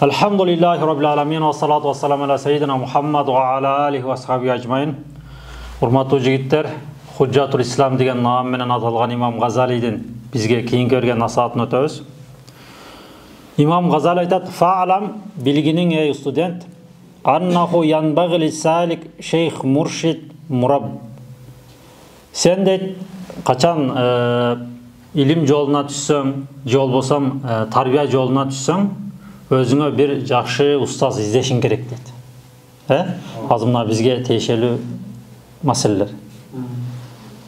Elhamdülillahi Rabbil Alamin ve salatu ve selamu ala seyyidina Muhammed ve ala alihi ve ashabihi ecmain. Hurmatlı jigitler, Hujjatul İslam деген nam менен аталган Имам Газалидин бизге кийинки берген насаатын өтөбүз. Имам Газали айтат: "Фа'лам, билгиниң ey студент, аннаху янбагил салик шейх муршид мураб." Сен дейт, качан илим жолуна түссөң, же болбосом тарбия жолуна түссөң, өзүңө бир жакшы устаз издешиң керек дейт. Азыр мына бизге тиешелүү маселелер.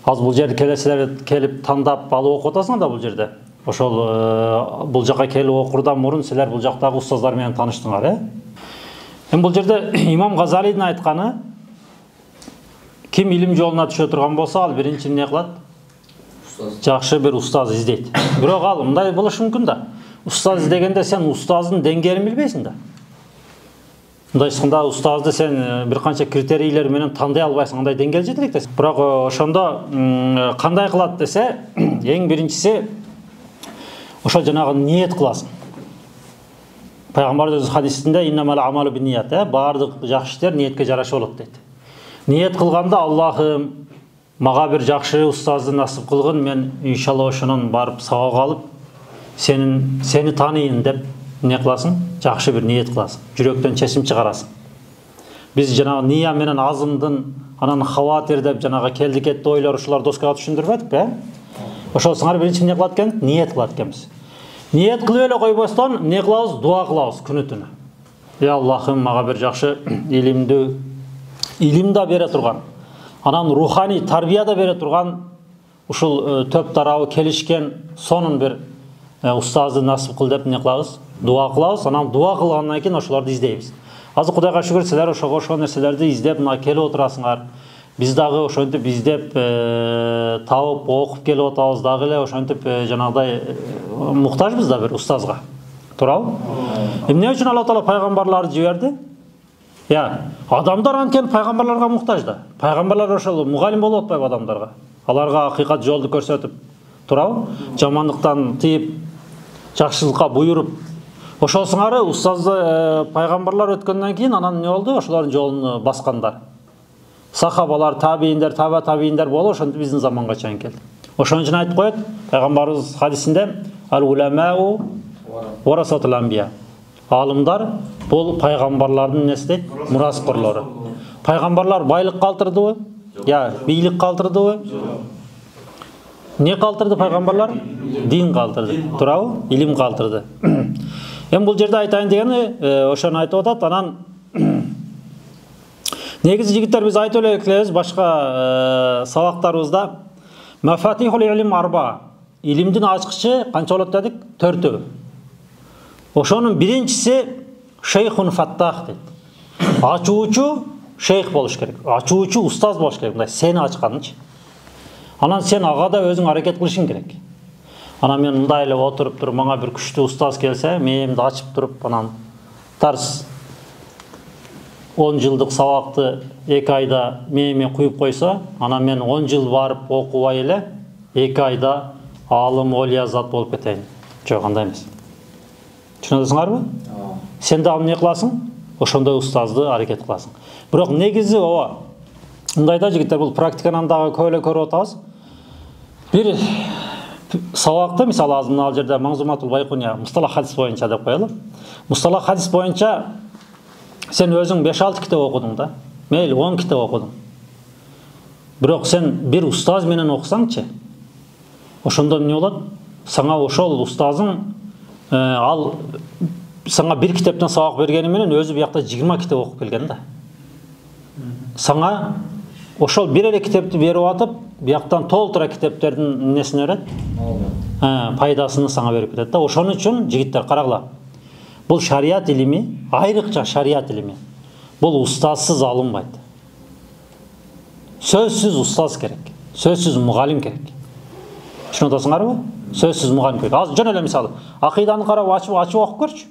Азыр бул жерде келесилер келип тандап алып окуп атасыңар да бул жерде. Ошол бул жака келип окурдан мурун силер бул жактагы устаздар менен тааныштыңар, Эми бул жерде Имам Газалидин айтканы, ким илим жолуна түшө турган болсо, ал биринчи эмне кылат? Жакшы бир устаз издейт. Бирок ал мындай болушу мүмкүн да. Устаз издегенде сен устаздын деңгээлин билбейсиң да. Мындайсыңда устазды сен бир канча критерийлер менен тандай албайсың, андай деңгээл жетелек десең. Бирок ошондо кандай кылат десе, эң биринчиси ошо жанагы ниет кыласың. Пайгамбар өз хадисинде иннамал амалу бинният, баардык жакшы иштер ниетке жараша болот дейт. Ниет кылганда Аллахым мага бир жакшы устазды насып кылгын, мен иншалла ошонун барып сабак алып, сени таанийын деп не кыласың? Жакшы бир ниет кыласың. Жүрөктөн чечим чыгарасың. Биз жанагы ния менен азымдын, анан хаватир деп жанагы келди кетти ойлор ушулар доскага түшүндүрбөдүкпү? Ошол сыңар биринчи эмне кылат экен? Ниет кылат экенбиз. Ниет кылып эле койбостон эмне кылабыз? Дуа кылабыз күнү-түнү. Я Аллахым мага бир жакшы илим да бере турган, анан руханий тарбия да бере турган ушул төп тарабы келишкен сонун бир устазды насып кыл деп эмне кылабыз? Дуа кылабыз. Анан дуа кылгандан кийин ошолорду издейбиз. Азыр Кудайга шүгүр, силер ошол нерселерди издеп мына келип отурасыңар. Биз дагы ошентип издеп табып окуп келип атабыз, дагы эле ошентип жанагыдай муктажбыз да бир устазга. Туурабы? Эмне үчүн Алла Таала пайгамбарларды жиберди? Адамдар анткени пайгамбарларга муктаж да. Пайгамбарлар ошол мугалим болуп атпайбы адамдарга? Аларга акыйкат жолду көрсөтүп, туурабы? Жамандыктан тыйып, жакшылыкка буйруп. Ошол сыңары устазды пайгамбарлар өткөндөн кийин анан эмне болду? Ошолордун жолун баскандар. Сахабалар, табииндер, табииндер болуп ошентип биздин заманга чейин келди. Ошон үчүн айтып коет, пайгамбарыбыз хадисинде ал-уламау варасатул анбия. Алымдар бул пайгамбарлардын неси дейт? Мураскорлору. Пайгамбарлар байлык калтырдыбы? Бийлик калтырдыбы? Не калтырды пайгамбарлар? Дин калтырды. Туурабы? Илим калтырды. Эми бул жерде айтайын дегени ошону айтып атат. Анан негизи жигиттер биз айтып элек башка сабактарыбызда мафатихул илим арба. Илимдин ачкычы канча болот дедик? 4. Ошонун биринчиси шейхун фаттах дейт. Ачуучу шейх болуш керек. Ачуучу устаз болуш керек. Мындай сени ачканчы. Анан сен ага да өзүң аракет кылышың керек. Анан мен мындай эле отуруп туруп, мага бир күчтүү устаз келсе, мээримди ачып туруп, анан тарс 10 жылдык сабакты 2 айда мээриме куюп койсо, анан мен 10 жыл барып окубай эле 2 айда алым, олия зат болуп кетейин. Жок, андай эмес. Түшүнүп атасыңарбы? Сен да эмне кыласың? Ошондой устазды аракет кыласың. Бирок негизи ооба. Мындайда жигиттер, бул практиканан дагы көп эле көрүп атабыз. Бир сабакты, мисалы азыр мына жерде Маңзуматул Байкуния мусталах хадис боюнча деп коелу. Мусталах хадис боюнча сен өзүң 5-6 китеп окудуң да. Мейли 10 китеп окудуң. Бирок сен бир устаз менен окусаңчы, ошондо эмне болот? Сага ошол устазың ал сага бир китептен сабак бергени менен өзү биякта 20 китеп окуп келген да. Сага ошол бир эле китепти берип атып, бияктан толтура китептердин несин берет? Пайдасын сага берип кетет да. Ошон үчүн жигиттер карагыла. Бул шариат илими, айрыкча шариат илими. Бул устазсыз алынбайт. Сөзсүз устаз керек. Сөзсүз мугалим керек. Түшүнүп атасыңарбы? Сөзсүз мугалим керек. Азыр жөн эле мисалы, акыйданы карап ачып окуп көрчү.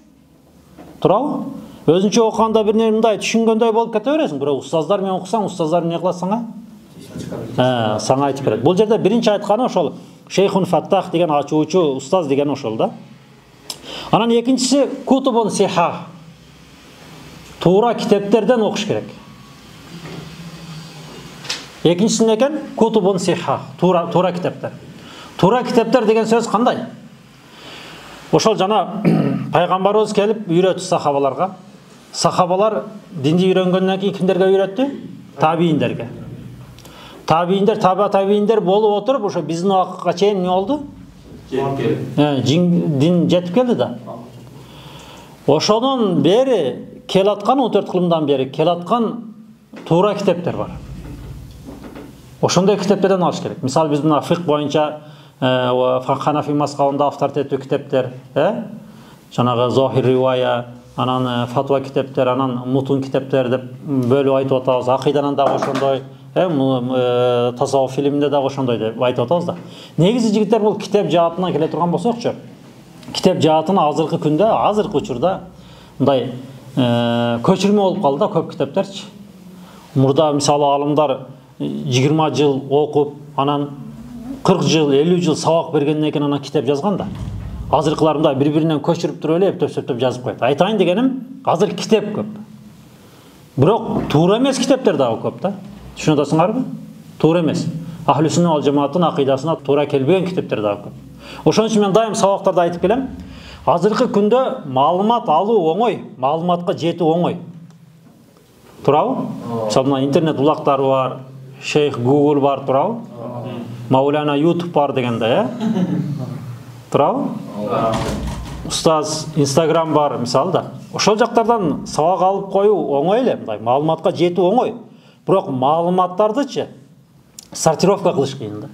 Туурабы? Өзүнчө окуганда бир мындай түшүнгөндөй болуп кете бересиң, бирок устаздар менен окусаң, устаздар эмне кылат сага? Сага айтып берет. Бул жерде биринчи айтканы ошол Шейхун Фаттах деген ачуучу устаз деген ошол да. Анан экинчиси Кутубун Сиха. Туура китептерден окуш керек. Экинчиси эмне экен? Кутубун Сиха. Туура китептер. Туура китептер деген сөз кандай? Ошол жана пайгамбарыбыз келип үйрөттү сахабаларга. Сахабалар динди үйрөнгөндөн кийин кимдерге үйрөттү? Табииндерге. Табииндер, табииндер болуп отуруп, ошо биздин убакытка чейин эмне болду? Дин жетип келди да. Ошонун бери келаткан 14 кылымдан бери келаткан туура китептер бар. Ошондой китептерден алыш керек. Мисалы биз мына фикх боюнча Ханафи мазхабында авторитеттүү китептер, жанагы Зохир ривая, анан фатва китептер, анан мутун китептер деп бөлүп айтып атабыз. Акыйданан дагы ошондой, тасаввуф илиминде дагы ошондой деп айтып атабыз да. Негизи жигиттер бул китеп жаатынан келе турган болсокчу, китеп жаатын азыркы күндө, азыркы учурда мындай көчүрмө болуп калды да көп китептерчи. Мурда мисалы алымдар 20 жыл окуп, анан 40 жыл, 50 жыл сабак бергенден кийин анан китеп жазган да. Азыркыларында бири-биринен көчүрүп туруп эле эптеп жазып коет. Айтайын дегеним, азыр китеп көп. Бирок туура эмес китептер дагы көп да. Түшүнүп атасыңарбы? Туура эмес. Ахли сүннат вал жамааттын акыйдасына туура келбеген китептер дагы көп. Ошон үчүн мен дайым сабактарда айтып келем. Азыркы күндө маалымат алуу оңой, маалыматка жетүү оңой. Туурабы? Мисалы интернет булактары бар, Шейх Google бар, туурабы? Маулана YouTube бар дегенде, туурабы? Устаз Instagram бар, мисалы да. Ошол жактардан сабак алып коюу оңой эле, мындай маалыматка жетүү оңой. Бирок маалыматтардычы сортировка кылыш кыйын да.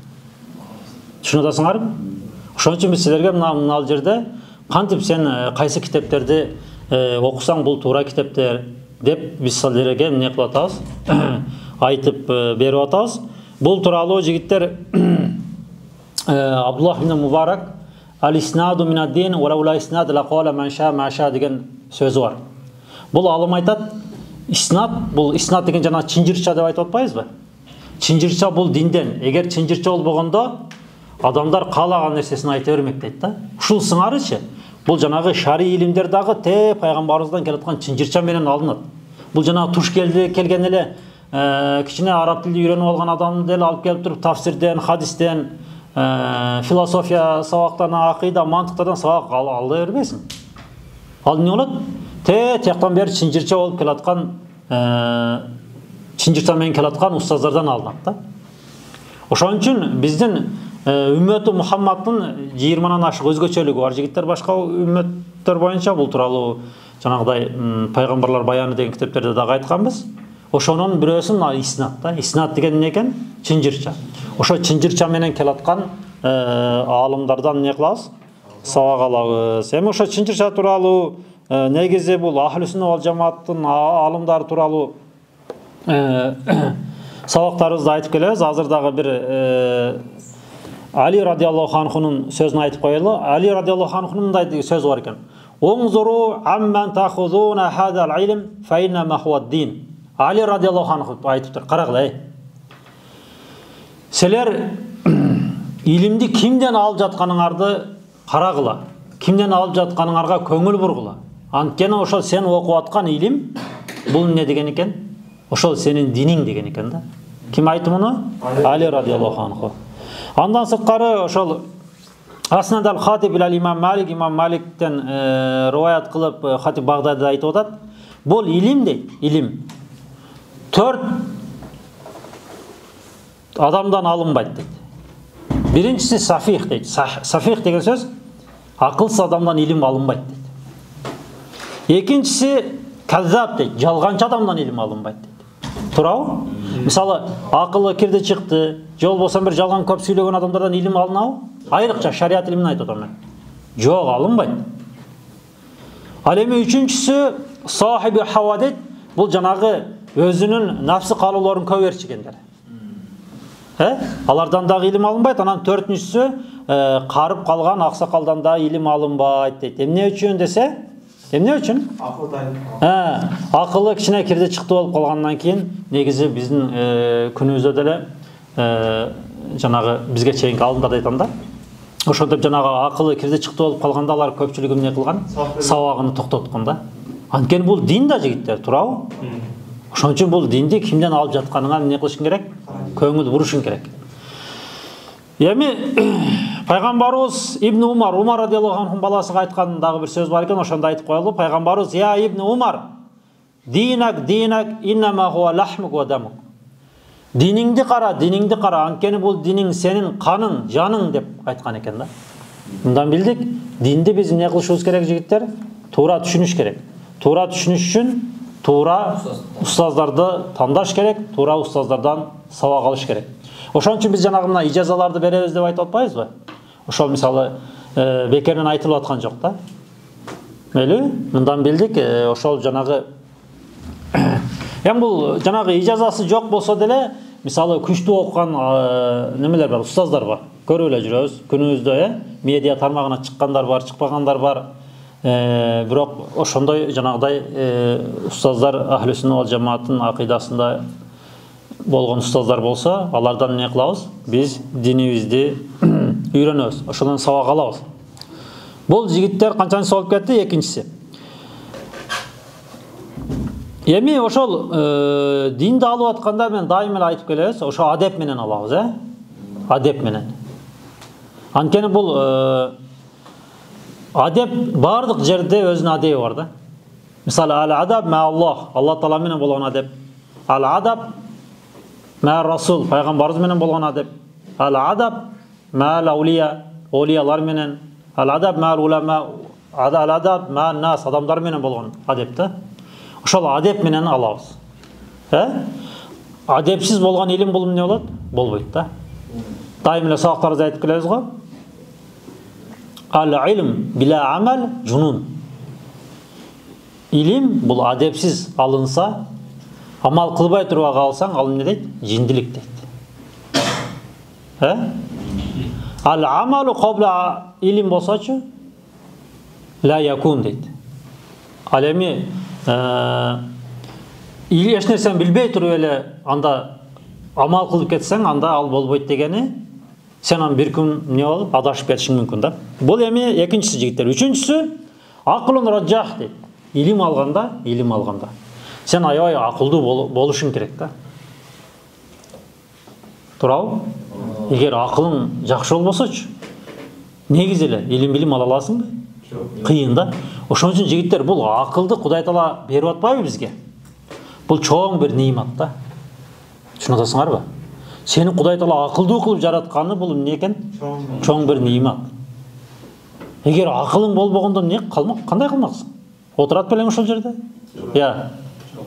Түшүнүп атасыңарбы? Ошон үчүн биз силерге мына жерде кантип сен кайсы китептерди окусаң бул туура китептер деп биз силерге эмне кылып атабыз? Айтып берип атабыз. Бул тууралуу жигиттер Абдуллах ибн Мубарак Ал-иснаду минад-дин ва лаула иснад лaqala man sha ma sha деген сөзү бар. Бул алым айтат, бул иснад деген жана чынжырча деп айтып атпайбызбы? Чынжырча бул динден. Эгер чынжырча болбогондо адамдар каалаган нерсесин айта бермек дейт да. Ушул сыңарычы бул жанагы шари илимдер дагы пайгамбарыбыздан келаткан чынжырча менен алынат. Бул жанагы туш келген эле кичине араб тилди үйрөнүп алган адамды эле алып келип туруп тафсирден, хадистен, философия сабактарынан, акыйда, мантыктардан сабак ала бербесиң. Ал эмне болот? Тияктан бери чынжырча болуп келаткан, чынжырча менен келаткан устаздардан алынат да. Ошон үчүн биздин үммөтү Мухаммаддын 20-нан ашык өзгөчөлүгү бар. Жигиттер башка үммөттөр боюнча бул тууралуу жанагыдай пайгамбарлар баяны деген китептерде дагы айтканбыз. Ошонун бирөөсүн иснат да. Иснат деген эмне экен? Чынжырча. Ошо чынжырча менен келаткан аалымдардан эмне кылабыз? Сабак алабыз. Эми ошо чынжырча тууралуу негизи бул Ахли сүннат вал жамааттын аалымдары тууралуу сабактарыбызды айтып келебиз. Азыр дагы бир Али радиаллаху анхунун сөзүн айтып коелу. Али радиаллаху анхунун мындай сөзү бар экен. Уңзуру амман тахузуна хадал илм фа иннама хуа дин. Али радиаллаху анху айтыптыр. Карагыла, силер илимди кимден алып жатканыңарды карагыла. Кимден алып жатканыңарга көңүл бургула. Анткени ошол сен окуп аткан илим бул эмне деген экен? Ошол сенин диниң деген экен да. Ким айтты муну? Али радиаллаху анху. Андан сырткары ошол Аснад ал-Хатиб ил имам Маликтен риваят кылып Хатиб Багдади айтып атат. Бул илим дейт, илим 4 адамдан алынбайт дейт. Биринчиси сафих дейт. Сафих деген сөз акылсыз адамдан илим алынбайт дейт. Экинчиси каззаб дейт. Жалганчы адамдан илим алынбайт дейт. Туурабы? Мисалы, акылы кирди чыкты, же болбосо бир жалган көп сүйлөгөн адамдардан илим алынабы? Айрыкча шариат илимин айтып атам мен. Жок, алынбайт. Ал эми үчүнчүсү сахиби хава дейт. Бул жанагы өзүнүн нафсы каалоолорун көп ээрчигендер. Алардан дагы илим алынбайт. Анан төртүнчүсү карып калган аксакалдан да илим алынбайт дейт. Эмне үчүн десе? Эмне үчүн? Акылы кичине кирди чыкты болуп калгандан кийин негизи биздин күнүбүздө деле жанагы бизге чейинки алымдарда айтам да. ошентип жанагы акылы кирди чыкты болуп калганда алар көпчүлүгү эмне кылган? Сабагын токтоткон да. Анткени бул дин да жигиттер, туурабы? Ошон үчүн бул динди кимден алып жатканыңа эмне кылышың керек? Көңүл бурушуң керек. Эми пайгамбарыбыз Ибн Умар радиаллаху анху баласына айткан дагы бир сөз бар экен, ошондо айтып коелу. Пайгамбарыбыз: "Я Ибн Умар, динак иннама хуа лахмук ва дамук." Динingdi кара, анткени бул диниң сенин каның, жаның деп айткан экен да. Мындан билдик, динди биз эмне кылышыбыз керек жигиттер? Туура түшүнүш керек. Туура түшүнүш үчүн туура устаздарды тандаш керек, туура устаздардан сабак алыш керек. Ошон үчүн биз жанагы мына ижазаларды беребиз деп айтып атпайбызбы? Ошол мисалы бекерден айтылып аткан жок да. Мейли, мындан билдик, ошол жанагы бул жанагы ижазасы жок болсо деле, мисалы күчтүү окуган немелер бар, устаздар бар. Көрүп эле жүрөбүз күнүбүздө, медиа тармагына чыккандар бар, чыкпагандар бар. Бирок ошондой жанагыдай устаздар ахли сүннат вал жамааттын акыйдасында болгон устаздар болсо, алардан эмне кылабыз? Биз динибизди үйрөнөбүз, ошондон сабак алабыз. Бул жигиттер канчанчысы болуп кетти? Экинчиси. Эми ошол динди алып атканда мен дайым эле айтып келебиз, ошо адеп менен алабыз, адеп менен. Анткени бул адеп бардык жерде өзүнүн адеби бар да. Мисалы ал-адаб ма Аллах Таала менен болгон адеп. Ал-адаб ма Расул, пайгамбарыбыз менен болгон адеп. Ал-адаб ма аулия, олиялар менен. Ал-адаб ма улама, ал-адаб ма нас, адамдар менен болгон адеп да. Ошол адеп менен алабыз. Адепсиз болгон илим бул эмне болот? Болбойт да. Дайым эле сабактарыбызда айтып келебиз го. Ал-илм била амал жунун. Илим бул адепсиз алынса, амал кылбай туруп калсаң, ал эмне дейт? Жиндилик дейт. Ал-амалу кабла илим болсочу ла якун дейт. Ал эми эч нерсени билбей туруп эле анда амал кылып кетсең, анда ал болбойт дегени, сен аны бир күн эмне болуп адашып кетишиң мүмкүн да. Бул эми экинчиси жигиттер. Үчүнчүсү акылун раджах дейт. Илим алганда. Сен аябай акылдуу болушуң керек да. Туурабы? Эгер акылың жакшы болбосочу, негизи эле илим ала аласыңбы? Кыйын да. Ошон үчүн жигиттер, бул акылды Кудай Таала берип атпайбы бизге? Бул чоң бир немат да. Түшүнүп атасыңарбы? Сени Кудай Таала акылдуу кылып жаратканы бул эмне экен? Чоң бир немат. Эгер акылың болбогондо эмне кандай кылмаксың? Отурат белең ошол жерде?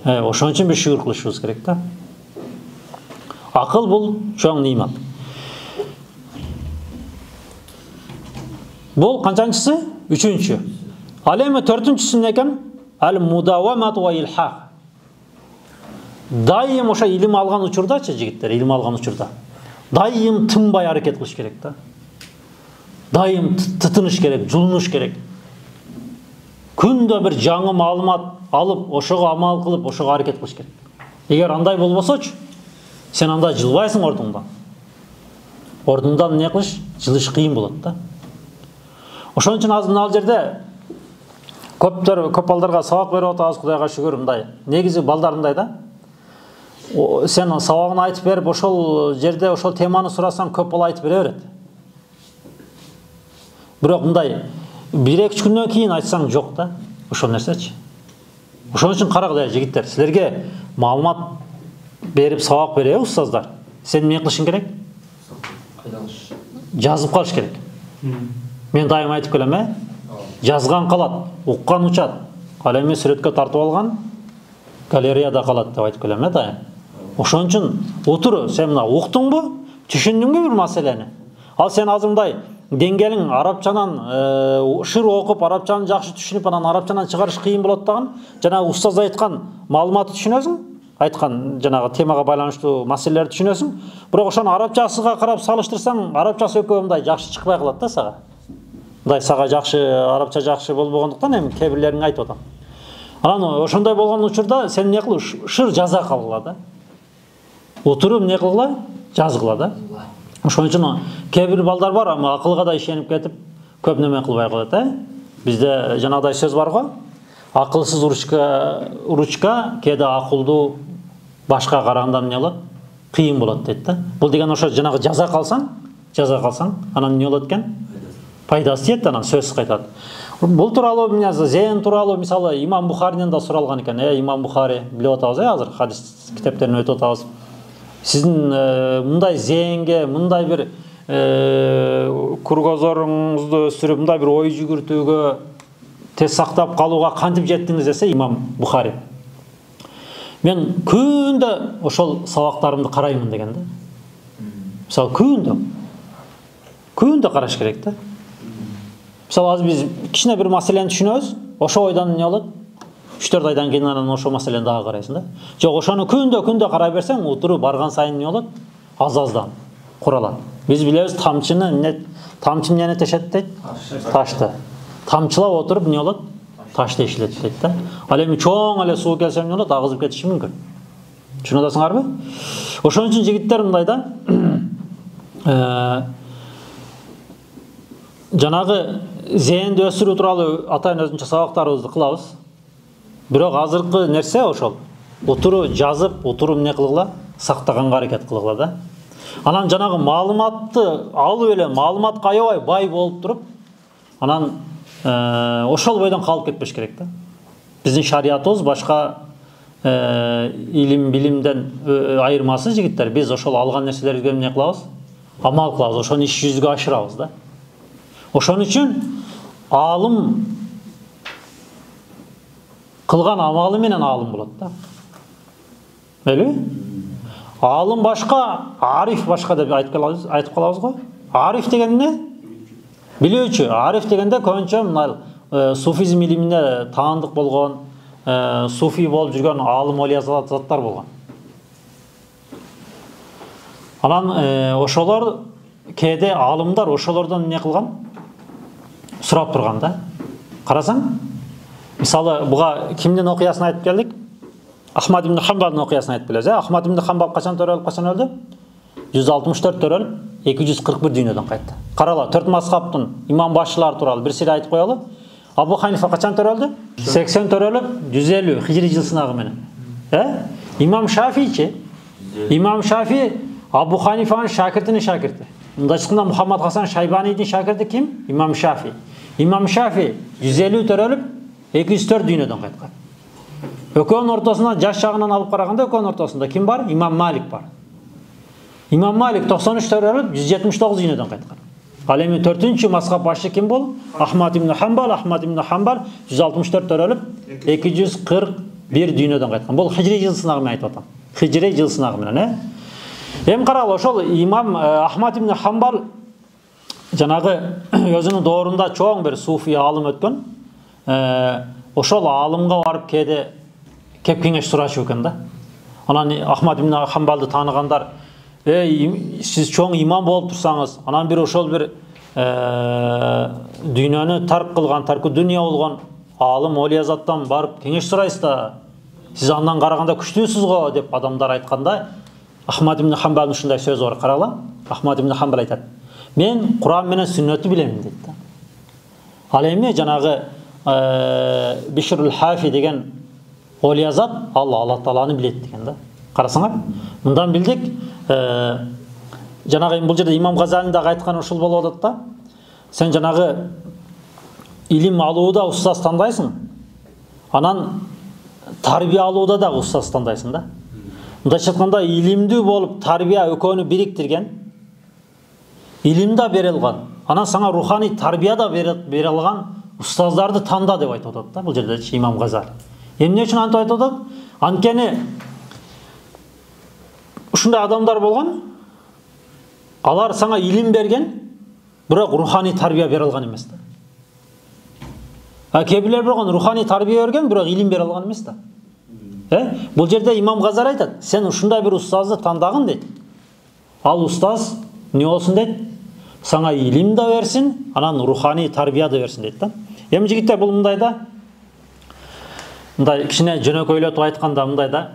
Ошон үчүн биз шүгүр кылышыбыз керек да. Акыл бул чоң немат. Бул канчанчысы? Үчүнчү. Ал эми төртүнчүсү эмне экен? Ал-мудавамат ва илхах. Дайым ошо илим алган учурдачы жигиттер, илим алган учурда дайым тынбай аракет кылыш керек да. Дайым тытыныш керек, жулунуш керек. Күндө бир жаңы маалымат алып, ошого амал кылып, ошого аракет кылыш керек. Эгер андай болбосочу, сен анда жылбайсың ордуңдан. Ордуңдан эмне кылыш? Жылыш кыйын болот да. Ошон үчүн азыр мына жерде көп балдарга сабак берип атабыз, Кудайга шүгүр, мындай. Негизи балдар мындай да. Сен сабагын айтып берип, ошол жерде ошол теманы сурасаң, көп бала айтып бере берет. Бирок мындай 1-2 күндөн кийин айтсаң жок да, ошол нерсечи. Ошон үчүн карагыла жигиттер, силерге маалымат берип сабак берет устаздар. Сен эмне кылышың керек? Жазып калыш керек. Мен дайым айтып келем, жазган калат, уккан учат. Ал эми сүрөткө тартып алган галереяда калат деп айтып келем дайым. Ошон үчүн отур, сен мына уктуңбу, түшүндүңбү бир маселени? Ал сен азырындай деңгээлиң арабчанан шыр окуп, арабчаны жакшы түшүнүп, анан арабчанан чыгарыш кыйын болот даган, жанагы устаз айткан маалыматты түшүнөсүң, айткан жанагы темага байланыштуу маселелерди түшүнөсүң. Бирок ошону арабчасыга карап салыштырсаң, арабчасы экөө мындай жакшы чыкпай калат да сага. Мындай сага жакшы арабча жакшы болбогондуктан эми кээ бирлериңе айтып атам. Анан ошондой болгон учурда сен эмне кыл? Шыр жаза калгыла да. Отуруп эмне кылгыла? Жазгыла да. Ошон үчүн кээ бир балдар бар, ама акылга да ишенип кетип, көп неме кылбай калат, Бизде жанагыдай сөз бар го. Акылсыз уручка кээде акылдуу башка караганда эмне болот? Кыйын болот дейт да. Бул деген ошо жанагы жаза калсаң, анан эмне болот экен? Пайдасы тиет, анан сөз кайтат. Бул тууралуу зейин тууралуу мисалы Имам Бухаринен да суралган экен. Имам Бухари билип атабыз, азыр хадис китептерин өтүп атабыз. Сиздин мындай зейинге, мындай бир кургозоруңузду өстүрүп, мындай бир ой жүгүртүүгө тез сактап калууга кантип жеттиңиз десе Имам Бухари. Мен күндө ошол сабактарымды караймын деген да. Мисалы күндө караш керек да. Мисалы азыр биз кичине бир маселени түшүнөбүз, ошо ойдан эмне болот? 3-4 айдан кийин анан ошо маселени дагы карайсың да. Жок, ошону күндө карай берсең, утуру барган сайын эмне болот? Аз-аздан куралат. Биз билебиз, тамчы эмнени тешет дейт? Ташты. Тамчылап отуруп эмне болот? Таш тешилет дейт да. Ал эми чоң эле суу келсе эмне болот? Агызып кетиши мүмкүн. Түшүнүп атасыңарбы? Ошон үчүн жигиттер мындай да. Жанагы зээнди өсүрүү тууралуу атайын өзүнчө сабактарыбызды кылабыз. Бирок азыркы нерсе ошол. Утуру жазып, утуру эмне кылгыла? Сактаганга аракет кылгыла да. Анан жанагы маалыматты алып эле, маалыматка аябай бай болуп туруп, анан ошол бойдон калып кетпеш керек да. Биздин шариятыбыз башка илим билимден айырмасы жигиттер. Биз ошол алган нерселерге эмне кылабыз? Амал кылабыз, ошону иш жүзүгө ашырабыз да. Ошон үчүн алым кылган амалы менен алым болот да. Элби? Алым башка, ариф башка деп айтып калабыз го. Ариф деген эмне? Билүүчү. Ариф дегенде көбүнчө мына суфизм илимине таандык болгон, суфи болуп жүргөн алым олия заттар болгон. Анан ошолор кээде алымдар ошолордон эмне кылган? Сурап турган да. Карасаң, мисалы буга кимдин окуясын айтып келдик? Ахмад ибн Хамбалдын окуясын айтып келебиз. Ахмад ибн Хамбал качан төрөлүп, качан өлдү? 164 төрөлүп, 241 дүйнөдөн кайтты. Карала, 4 мазхабтын имам башчылары тууралуу бир сире айтып коелу. Абу Ханифа качан төрөлдү? 80 төрөлүп, 150 хижри жыл сынагы менен. Имам Шафийчи? Имам Шафий Абу Ханифанын шакиртинин шакирти. Мында айтканда Мухаммад Хасан Шайбанийдин шакирти ким? Имам Шафий. Имам Шафий 150 төрөлүп, 204 дүйнөдөн кайткан. Экөөнүн ортосунда жаш жагынан алып караганда экөөнүн ортосунда ким бар? Имам Малик бар. Имам Малик 93 төрөлүп, 179 дүйнөдөн кайткан. Ал эми 4-чү мазхаб башчы ким болду? Ахмад ибн Хамбал. Ахмад ибн Хамбал 164 төрөлүп, 241 дүйнөдөн кайткан. Бул хижри жыл сынагы менен айтып атам. Хижри жыл сынагы менен, Эми каралы, ошол имам Ахмад ибн Хамбал жанагы өзүнүн доорунда чоң бир суфи алым өткөн. Ошол алымга барып кээде кеп кеңеш сурачу экен да. Анан Ахмад ибн Хамбалды тааныгандар, сиз чоң имам болуп турсаңыз, анан бир ошол бир дүйнөнү тарк кылган, тарку дүние болгон алым олия заттан барып кеңеш сурайсыз да. Сиз андан караганда күчтүүсүз го деп адамдар айтканда, Ахмад ибн Хамбалдын ушундай сөзү бар. Карала, Ахмад ибн Хамбал айтат: "Мен Куран менен сүннөттү билем" дейт да. Ал эми жанагы Бишрул Хафи деген олия зат Алла Тааланы билет деген да. Карасаңар, мындан билдик, жанагы бул жерде Имам Газалин дагы айткан ушул болуп атат да. Сен жанагы илим алууда устаз тандайсың, анан тарбия алууда да устаз тандайсың да. Мындайча айтканда, илимдүү болуп тарбия экөөнү бириктирген, илим да бере алган, анан сага руханий тарбия да бере алган устаздарды танда деп айтып атат да бул жерде Имам Газали. Эмне үчүн антип айтып атат? Анткени ушундай адамдар болгон, алар сага илим берген, бирок руханий тарбия бере алган эмес да. Кээ бирлер болгон руханий тарбия берген, бирок илим бере алган эмес да. Бул жерде Имам Газали айтат: "Сен ушундай бир устазды тандагын" дейт. Ал устаз эмне болсун дейт? Сага илим да берсин, анан руханий тарбия да берсин дейт да. Эми жигиттер, бул мындай да. Мындай кичине жөнөкөйлөтүп айтканда мындай да.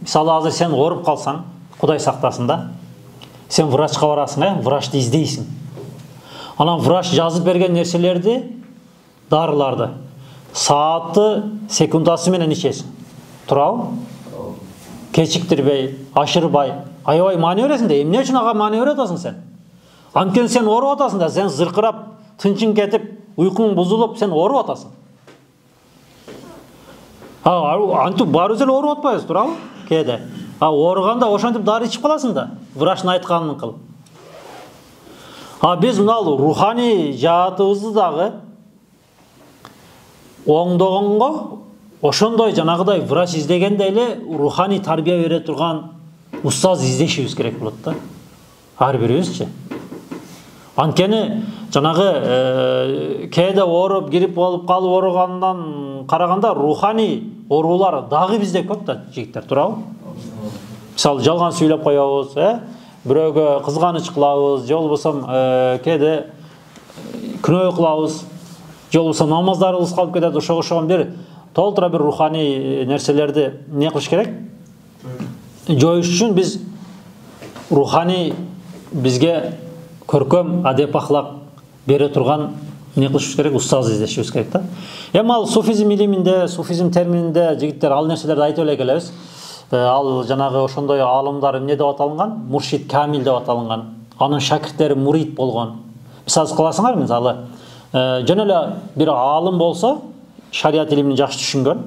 Мисалы азыр сен ооруп калсаң, Кудай сактасын да. Сен врачқа барасың, врачты издейсің. Анан врач жазып берген нерселерди, дарыларды саатты, секундасы менен ичесиң. Туурабы? Кечиктирбей, ашырбай, аябай маани бересиң да, эмне үчүн ага маани бересиң сен? Анткени сен ооруп атасың да, сен зыркырап, тынчың кетип, уйкуң бузулуп, сен ооруп атасың. Антип баарыбыз эле ооруп атпайбыз, туурабы? Кээде. Ооруганда ошентип дары ичип каласың да, врачтын айтканын кылып. Биз мынау руханий жаатыбызды дагы оңдогонго ошондой жанагыдай врач издегендей эле руханий тарбия бере турган устаз издешибиз керек болот да. Ар бирибизчи. Анткени жанагы кээде ооруп кирип болуп калып ооругандан караганда руханий оорулар дагы бизде көп да, жигиттер, туурабы? Мисалы жалган сүйлөп коебуз, бирөөгө кызганыч кылабыз, же болбосо кээде күнөө кылабыз, же болбосо намаздарыбыз калып кетет, ошого окшогон бир толтура бир руханий нерселерди эмне кылыш керек? Жоюш үчүн биз руханий бизге көркөм адеп ахлак бере турган эмне кылышыбыз керек? Устаз издешибиз керек да. Эми ал суфизм илиминде, суфизм термининде жигиттер ал нерселерди айтып эле келебиз. Ал жанагы ошондой аалымдар эмне деп аталган? Муршид камил деп аталган. Анын шакирттери мурид болгон. Мисал кыласыңар, мисалы жөн эле бир аалым болсо, шариат илимин жакшы түшүнгөн,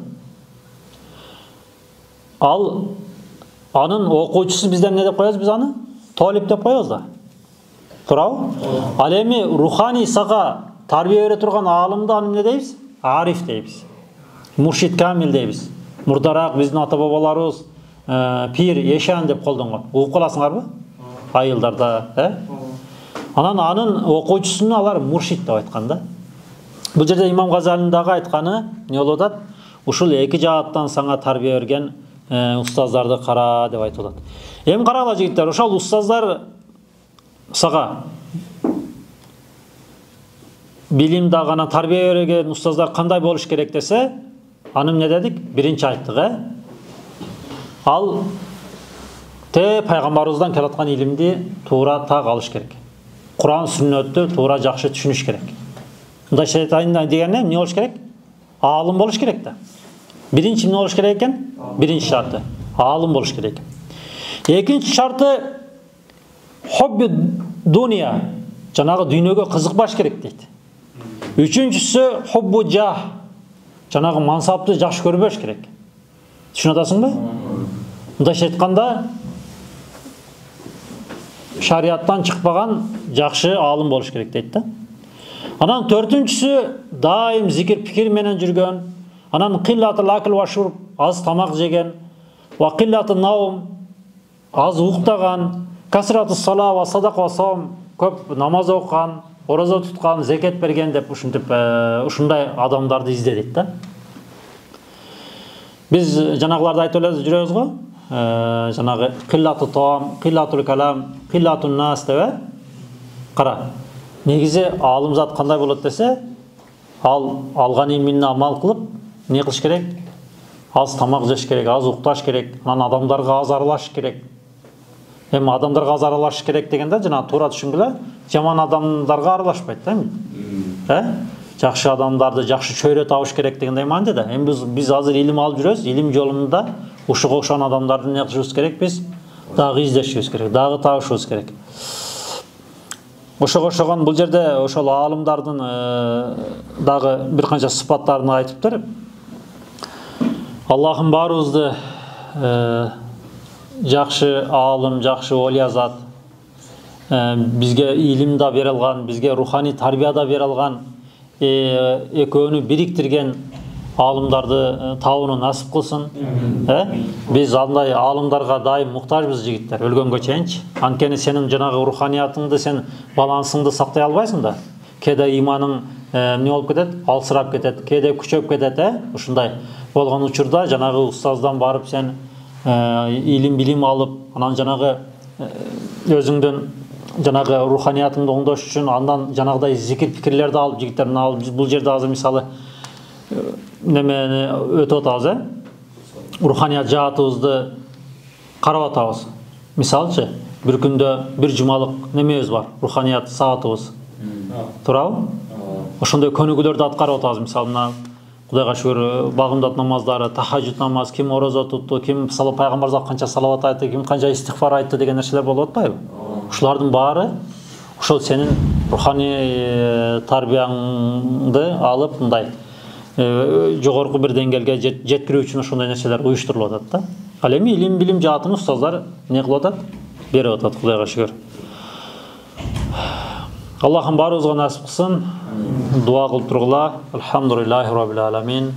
ал анын окуучусу бизден эмне деп коебуз? Биз аны толип деп коебуз да. Туурабы? Ал эми руханий сага тарбия бере турган аалымды аны эмне дейбиз? Ариф дейбиз. Муршид камил дейбиз. Мурдараак биздин ата бабаларыбыз пир, ешан деп колдонгон. Угуп каласыңарбы? Айылдарда, Анан анын окуучусуну алар муршид деп айткан да. Бул жерде Имам Газалинин дагы айтканы эмне болуп атат? Ушул эки жааттан сага тарбия берген устаздарды кара деп айтып атат. Эми карагыла жигиттер, ошол устаздар сага билимде гана тарбия берген устаздар кандай болуш керек десе, аны эмне дедик? Биринчи айттык, Ал пайгамбарыбыздан келаткан илимди туура так алыш керек. Куран, сүннөттү туура жакшы түшүнүш керек. Мындайча айтайын дегенде эмне болуш керек? Аалым болуш керек да. Биринчи эмне болуш керек экен? Биринчи шарты аалым болуш керек. Экинчи шарты хобби дуния, жанагы дүйнөгө кызыкпаш керек дейт. Үчүнчүсү хоббу жах, жанагы мансапты жакшы көрбөш керек. Түшүнүп атасыңбы? Мындайча айтканда, шариаттан чыкпаган жакшы аалым болуш керек дейт да. Анан төртүнчүсү дайым зикир пикир менен жүргөн, анан киллатул акл ва шурб, аз тамак жеген, ва киллатун наум, аз уктаган, касрату сала ва садака ва сом, көп намаз окуган, ораза туткан, зекет берген деп ушундай адамдарды изде дейт да. Биз жанагыларды айтып эле жүрөбүз го. Жанагы киллату таам, киллатул калам, киллатун нас деп. Кара. Негизи аалым зат кандай болот десе, ал алган илмине амал кылып, эмне кылыш керек? Аз тамак жеш керек, аз укташ керек, анан адамдарга аз аралашыш керек. Эми адамдарга аз аралашыш керек дегенде, жана туура түшүнгүлө, жаман адамдарга аралашпайт да эми. Жакшы адамдарды жакшы чөйрө табыш керек дегендей мааниде да. Эми биз азыр илим алып жүрөбүз, илим жолунда ушуга окшогон адамдарды эмне кылышыбыз керек? Биз дагы издешибиз керек, дагы табышыбыз керек. Ошого окшогон бул жерде ошол аалымдардын дагы бир канча сыпаттарын айтыптыр. Аллахым баарыбызды жакшы аалым, жакшы олия зат, бизге илим да бере алган, бизге руханий тарбия да бере алган, экөөнү бириктирген аалымдарды табууну насип кылсын. Биз андай аалымдарга дайым муктажбыз жигиттер, өлгөнгө чейинчи. Анткени сенин жанагы руханиятыңды, сен балансыңды сактай албайсың да. Кээде иманың эмне болуп кетет? Алсырап кетет, кээде күчөп кетет, Ушундай болгон учурда жанагы устаздан барып сен илим билим алып, анан жанагы өзүңдүн жанагы руханиятыңды оңдош үчүн андан жанагыдай зикир пикирлерди алып, жигиттер бул жерде азыр мисалы немени өтүп атабыз, руханият жаатыбызды карап атабыз. Мисалчы, Bir күндө bir жумалык немебиз бар, руханият саатыбыз. Туурабы? Ошондой көнүгүүлөрдү аткарып атабыз. Мисалы мына Кудайга шүгүр багымдат намаздары, тахажжуд намаз, ким орозо тутту, ким пайгамбарга канча салават айтты, ким канча истигфар айтты деген нерселер болуп атпайбы? Ушулардын баары ошол сенин руханий тарбияңды алып мындай жогорку бир деңгээлге жеткирүү үчүн ошондой нерселер уюштурулуп атат да. Ал эми илим билим жаатын устаздар не кылып атат? Берип атат, Кудайга шүгүр. Аллахым баарыбызга насип кылсын. Дуа кылып тургула. Алхамдулиллахи раббил аламин.